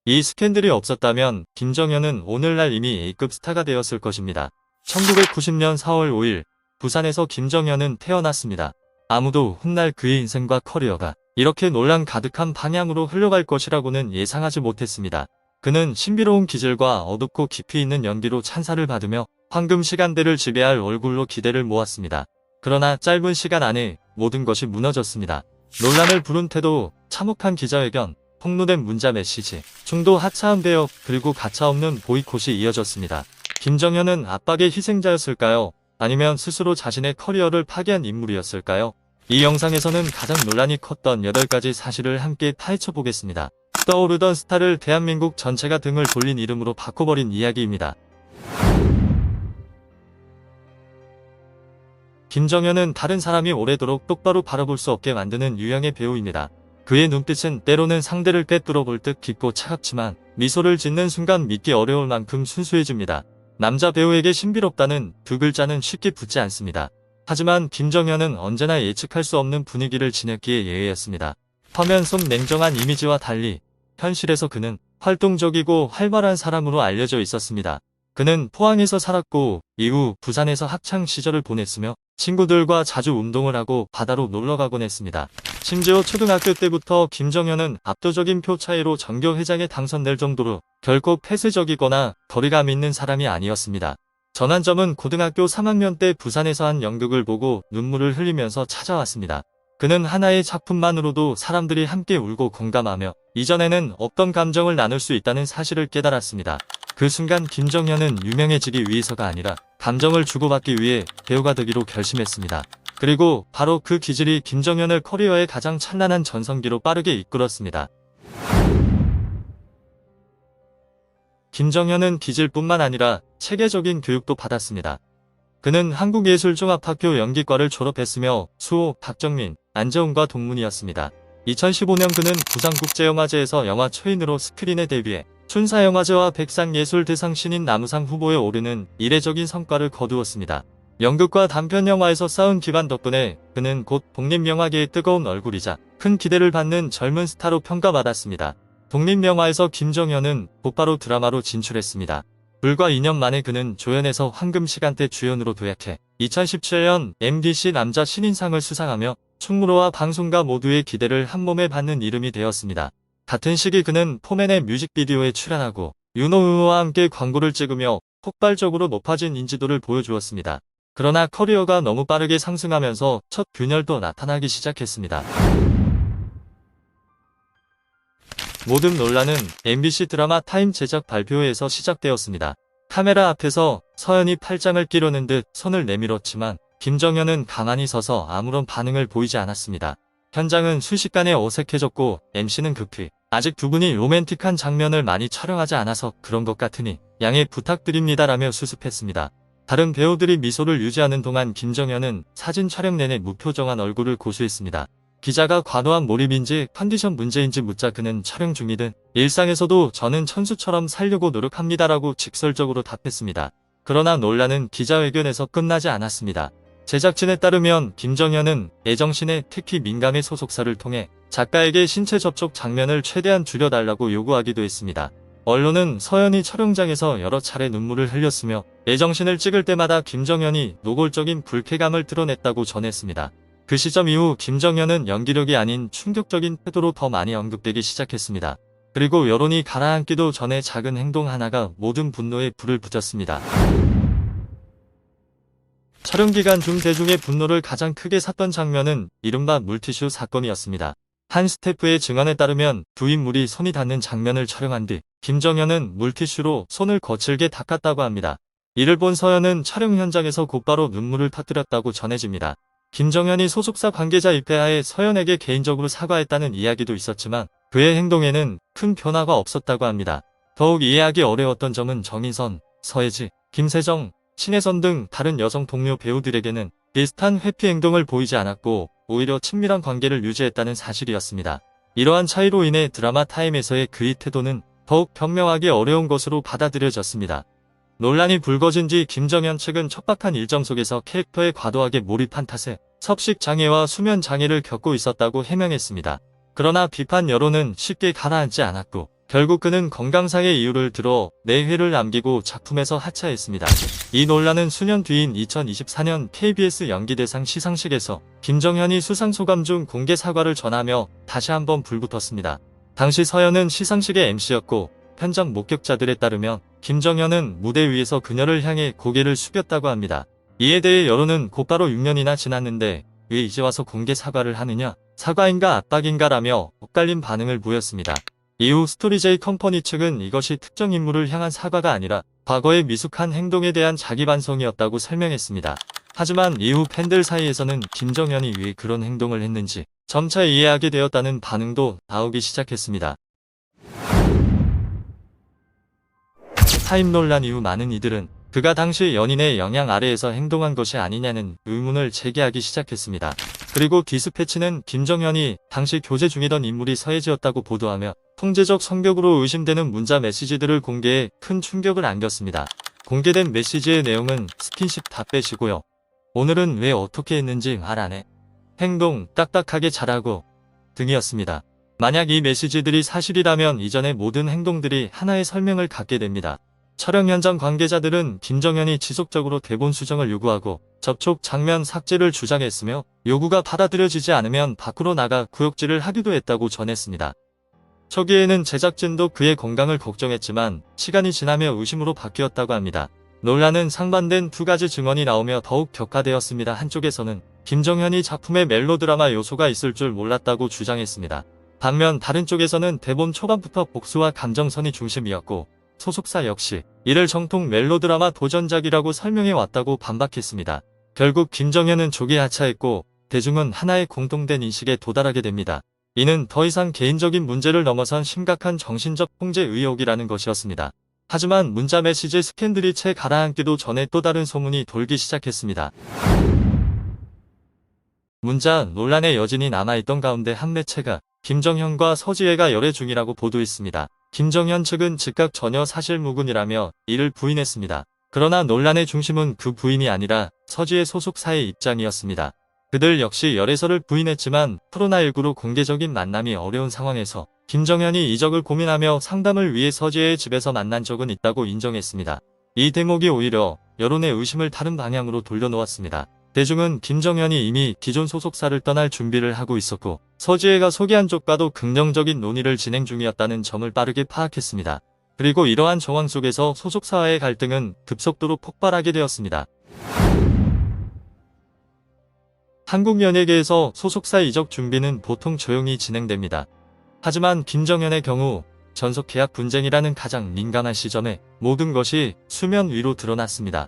이 스캔들이 없었다면 김정현은 오늘날 이미 A급 스타가 되었을 것입니다. 1990년 4월 5일 부산에서 김정현은 태어났습니다. 아무도 훗날 그의 인생과 커리어가 이렇게 논란 가득한 방향으로 흘러갈 것이라고는 예상하지 못했습니다. 그는 신비로운 기질과 어둡고 깊이 있는 연기로 찬사를 받으며 황금 시간대를 지배할 얼굴로 기대를 모았습니다. 그러나 짧은 시간 안에 모든 것이 무너졌습니다. 논란을 부른 태도, 참혹한 기자회견, 폭로된 문자 메시지, 중도 하차한 배역, 그리고 가차없는 보이콧이 이어졌습니다. 김정현은 압박의 희생자였을까요? 아니면 스스로 자신의 커리어를 파괴한 인물이었을까요? 이 영상에서는 가장 논란이 컸던 8가지 사실을 함께 파헤쳐 보겠습니다. 떠오르던 스타를 대한민국 전체가 등을 돌린 이름으로 바꿔버린 이야기입니다. 김정현은 다른 사람이 오래도록 똑바로 바라볼 수 없게 만드는 유형의 배우입니다. 그의 눈빛은 때로는 상대를 꿰뚫어 볼 듯 깊고 차갑지만 미소를 짓는 순간 믿기 어려울 만큼 순수해집니다. 남자 배우에게 신비롭다는 두 글자는 쉽게 붙지 않습니다. 하지만 김정현은 언제나 예측할 수 없는 분위기를 지녔기에 예외였습니다. 화면 속 냉정한 이미지와 달리 현실에서 그는 활동적이고 활발한 사람으로 알려져 있었습니다. 그는 포항에서 살았고 이후 부산에서 학창 시절을 보냈으며 친구들과 자주 운동을 하고 바다로 놀러가곤 했습니다. 심지어 초등학교 때부터 김정현은 압도적인 표 차이로 전교회장에 당선될 정도로 결코 폐쇄적이거나 거리감 있는 사람이 아니었습니다. 전환점은 고등학교 3학년 때 부산에서 한 연극을 보고 눈물을 흘리면서 찾아왔습니다. 그는 하나의 작품만으로도 사람들이 함께 울고 공감하며 이전에는 없던 감정을 나눌 수 있다는 사실을 깨달았습니다. 그 순간 김정현은 유명해지기 위해서가 아니라 감정을 주고받기 위해 배우가 되기로 결심했습니다. 그리고 바로 그 기질이 김정현을 커리어의 가장 찬란한 전성기로 빠르게 이끌었습니다. 김정현은 기질뿐만 아니라 체계적인 교육도 받았습니다. 그는 한국예술종합학교 연기과를 졸업했으며 수호, 박정민, 안재홍과 동문이었습니다. 2015년 그는 부산국제영화제에서 영화 초인으로 스크린에 데뷔해 춘사영화제와 백상예술대상 신인 남우상 후보에 오르는 이례적인 성과를 거두었습니다. 연극과 단편영화에서 쌓은 기반 덕분에 그는 곧 독립영화계의 뜨거운 얼굴이자 큰 기대를 받는 젊은 스타로 평가받았습니다. 독립영화에서 김정현은 곧바로 드라마로 진출했습니다. 불과 2년 만에 그는 조연에서 황금시간대 주연으로 도약해 2017년 MBC 남자 신인상을 수상하며 충무로와 방송가 모두의 기대를 한몸에 받는 이름이 되었습니다. 같은 시기 그는 포맨의 뮤직비디오에 출연하고 윤호우와 함께 광고를 찍으며 폭발적으로 높아진 인지도를 보여주었습니다. 그러나 커리어가 너무 빠르게 상승하면서 첫 균열도 나타나기 시작했습니다. 모든 논란은 MBC 드라마 타임 제작 발표회에서 시작되었습니다. 카메라 앞에서 서연이 팔짱을 끼려는 듯 손을 내밀었지만 김정현은 가만히 서서 아무런 반응을 보이지 않았습니다. 현장은 순식간에 어색해졌고 MC는 급히 아직 두 분이 로맨틱한 장면을 많이 촬영하지 않아서 그런 것 같으니 양해 부탁드립니다라며 수습했습니다. 다른 배우들이 미소를 유지하는 동안 김정현은 사진 촬영 내내 무표정한 얼굴을 고수했습니다. 기자가 과도한 몰입인지 컨디션 문제인지 묻자 그는 촬영 중이든 일상에서도 저는 천수처럼 살려고 노력합니다라고 직설적으로 답했습니다. 그러나 논란은 기자회견에서 끝나지 않았습니다. 제작진에 따르면 김정현은 애정신에 특히 민감해 소속사를 통해 작가에게 신체 접촉 장면을 최대한 줄여달라고 요구하기도 했습니다. 언론은 서연이 촬영장에서 여러 차례 눈물을 흘렸으며 애정신을 찍을 때마다 김정현이 노골적인 불쾌감을 드러냈다고 전했습니다. 그 시점 이후 김정현은 연기력이 아닌 충격적인 태도로 더 많이 언급되기 시작했습니다. 그리고 여론이 가라앉기도 전에 작은 행동 하나가 모든 분노에 불을 붙였습니다. 촬영 기간 중 대중의 분노를 가장 크게 샀던 장면은 이른바 물티슈 사건이었습니다. 한 스태프의 증언에 따르면 두 인물이 손이 닿는 장면을 촬영한 뒤 김정현은 물티슈로 손을 거칠게 닦았다고 합니다. 이를 본 서연은 촬영 현장에서 곧바로 눈물을 터뜨렸다고 전해집니다. 김정현이 소속사 관계자 입회하에 서연에게 개인적으로 사과했다는 이야기도 있었지만 그의 행동에는 큰 변화가 없었다고 합니다. 더욱 이해하기 어려웠던 점은 정인선, 서예지, 김세정, 신혜선 등 다른 여성 동료 배우들에게는 비슷한 회피 행동을 보이지 않았고 오히려 친밀한 관계를 유지했다는 사실이었습니다. 이러한 차이로 인해 드라마 타임에서의 그의 태도는 더욱 변명하기 어려운 것으로 받아들여졌습니다. 논란이 불거진 뒤 김정현 측은 척박한 일정 속에서 캐릭터에 과도하게 몰입한 탓에 섭식 장애와 수면 장애를 겪고 있었다고 해명했습니다. 그러나 비판 여론은 쉽게 가라앉지 않았고 결국 그는 건강상의 이유를 들어 4회를 남기고 작품에서 하차했습니다. 이 논란은 수년 뒤인 2024년 KBS 연기대상 시상식에서 김정현이 수상 소감 중 공개 사과를 전하며 다시 한번 불붙었습니다. 당시 서연은 시상식의 MC였고 현장 목격자들에 따르면 김정현은 무대 위에서 그녀를 향해 고개를 숙였다고 합니다. 이에 대해 여론은 곧바로 6년이나 지났는데 왜 이제 와서 공개 사과를 하느냐, 사과인가 압박인가 라며 엇갈린 반응을 보였습니다. 이후 스토리제이 컴퍼니 측은 이것이 특정 인물을 향한 사과가 아니라 과거의 미숙한 행동에 대한 자기 반성이었다고 설명했습니다. 하지만 이후 팬들 사이에서는 김정현이 왜 그런 행동을 했는지 점차 이해하게 되었다는 반응도 나오기 시작했습니다. 타임 논란 이후 많은 이들은 그가 당시 연인의 영향 아래에서 행동한 것이 아니냐는 의문을 제기하기 시작했습니다. 그리고 디스패치는 김정현이 당시 교제 중이던 인물이 서예지였다고 보도하며 통제적 성격으로 의심되는 문자 메시지들을 공개해 큰 충격을 안겼습니다. 공개된 메시지의 내용은 스킨십 다 빼시고요. 오늘은 왜 어떻게 했는지 말 안 해. 행동 딱딱하게 잘하고 등이었습니다. 만약 이 메시지들이 사실이라면 이전의 모든 행동들이 하나의 설명을 갖게 됩니다. 촬영 현장 관계자들은 김정현이 지속적으로 대본 수정을 요구하고 접촉 장면 삭제를 주장했으며 요구가 받아들여지지 않으면 밖으로 나가 구역질을 하기도 했다고 전했습니다. 초기에는 제작진도 그의 건강을 걱정했지만 시간이 지나며 의심으로 바뀌었다고 합니다. 논란은 상반된 두 가지 증언이 나오며 더욱 격화되었습니다. 한쪽에서는 김정현이 작품에 멜로드라마 요소가 있을 줄 몰랐다고 주장했습니다. 반면 다른 쪽에서는 대본 초반부터 복수와 감정선이 중심이었고 소속사 역시 이를 정통 멜로드라마 도전작이라고 설명해 왔다고 반박했습니다. 결국 김정현은 조기 하차했고 대중은 하나의 공통된 인식에 도달하게 됩니다. 이는 더 이상 개인적인 문제를 넘어선 심각한 정신적 통제 의혹이라는 것이었습니다. 하지만 문자 메시지 스캔들이 채 가라앉기도 전에 또 다른 소문이 돌기 시작했습니다. 문자 논란의 여진이 남아있던 가운데 한 매체가 김정현과 서지혜가 열애 중이라고 보도했습니다. 김정현 측은 즉각 전혀 사실무근이라며 이를 부인했습니다. 그러나 논란의 중심은 그 부인이 아니라 서지혜 소속사의 입장이었습니다. 그들 역시 열애설을 부인했지만 코로나19로 공개적인 만남이 어려운 상황에서 김정현이 이적을 고민하며 상담을 위해 서지혜의 집에서 만난 적은 있다고 인정했습니다. 이 대목이 오히려 여론의 의심을 다른 방향으로 돌려놓았습니다. 대중은 김정현이 이미 기존 소속사를 떠날 준비를 하고 있었고 서지혜가 소개한 쪽과도 긍정적인 논의를 진행 중이었다는 점을 빠르게 파악했습니다. 그리고 이러한 정황 속에서 소속사와의 갈등은 급속도로 폭발하게 되었습니다. 한국 연예계에서 소속사 이적 준비는 보통 조용히 진행됩니다. 하지만 김정현의 경우 전속 계약 분쟁이라는 가장 민감한 시점에 모든 것이 수면 위로 드러났습니다.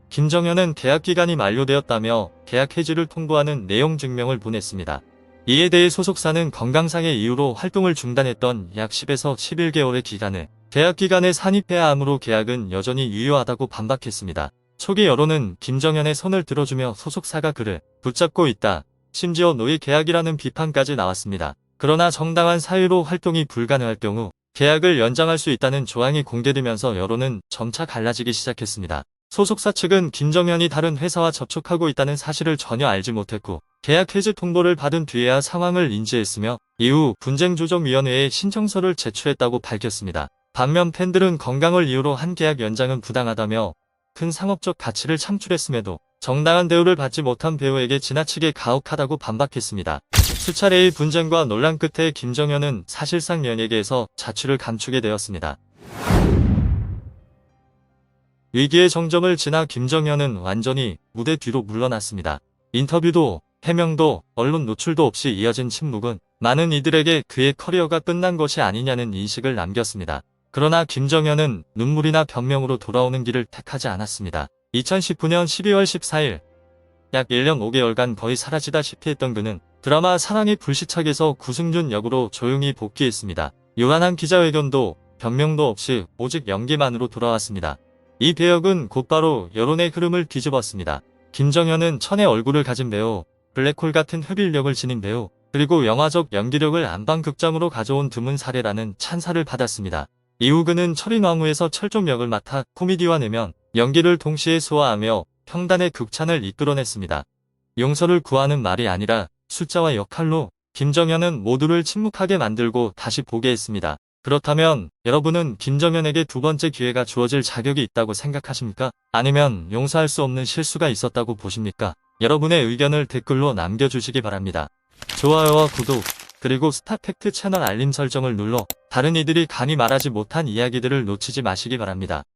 김정현은 계약 기간이 만료되었다며 계약 해지를 통보하는 내용 증명을 보냈습니다. 이에 대해 소속사는 건강상의 이유로 활동을 중단했던 약 10에서 11개월의 기간을 계약 기간에 산입해야 하므로 계약은 여전히 유효하다고 반박했습니다. 초기 여론은 김정현의 손을 들어주며 소속사가 그를 붙잡고 있다, 심지어 노예 계약이라는 비판까지 나왔습니다. 그러나 정당한 사유로 활동이 불가능할 경우 계약을 연장할 수 있다는 조항이 공개되면서 여론은 점차 갈라지기 시작했습니다. 소속사 측은 김정현이 다른 회사와 접촉하고 있다는 사실을 전혀 알지 못했고 계약 해지 통보를 받은 뒤에야 상황을 인지했으며 이후 분쟁조정위원회에 신청서를 제출했다고 밝혔습니다. 반면 팬들은 건강을 이유로 한 계약 연장은 부당하다며 큰 상업적 가치를 창출했음에도 정당한 대우를 받지 못한 배우에게 지나치게 가혹하다고 반박했습니다. 수차례의 분쟁과 논란 끝에 김정현은 사실상 연예계에서 자취를 감추게 되었습니다. 위기의 정점을 지나 김정현은 완전히 무대 뒤로 물러났습니다. 인터뷰도 해명도 언론 노출도 없이 이어진 침묵은 많은 이들에게 그의 커리어가 끝난 것이 아니냐는 인식을 남겼습니다. 그러나 김정현은 눈물이나 변명으로 돌아오는 길을 택하지 않았습니다. 2019년 12월 14일 약 1년 5개월간 거의 사라지다시피 했던 그는 드라마 사랑의 불시착에서 구승준 역으로 조용히 복귀했습니다. 요란한 기자회견도 변명도 없이 오직 연기만으로 돌아왔습니다. 이 배역은 곧바로 여론의 흐름을 뒤집었습니다. 김정현은 천의 얼굴을 가진 배우, 블랙홀 같은 흡일력을 지닌 배우, 그리고 영화적 연기력을 안방극장으로 가져온 드문 사례라는 찬사를 받았습니다. 이후 그는 철인왕후에서 철종 역을 맡아 코미디와 내면, 연기를 동시에 소화하며 평단의 극찬을 이끌어냈습니다. 용서를 구하는 말이 아니라 숫자와 역할로 김정현은 모두를 침묵하게 만들고 다시 보게 했습니다. 그렇다면 여러분은 김정현에게 두 번째 기회가 주어질 자격이 있다고 생각하십니까? 아니면 용서할 수 없는 실수가 있었다고 보십니까? 여러분의 의견을 댓글로 남겨주시기 바랍니다. 좋아요와 구독, 그리고 스타팩트 채널 알림 설정을 눌러 다른 이들이 감히 말하지 못한 이야기들을 놓치지 마시기 바랍니다.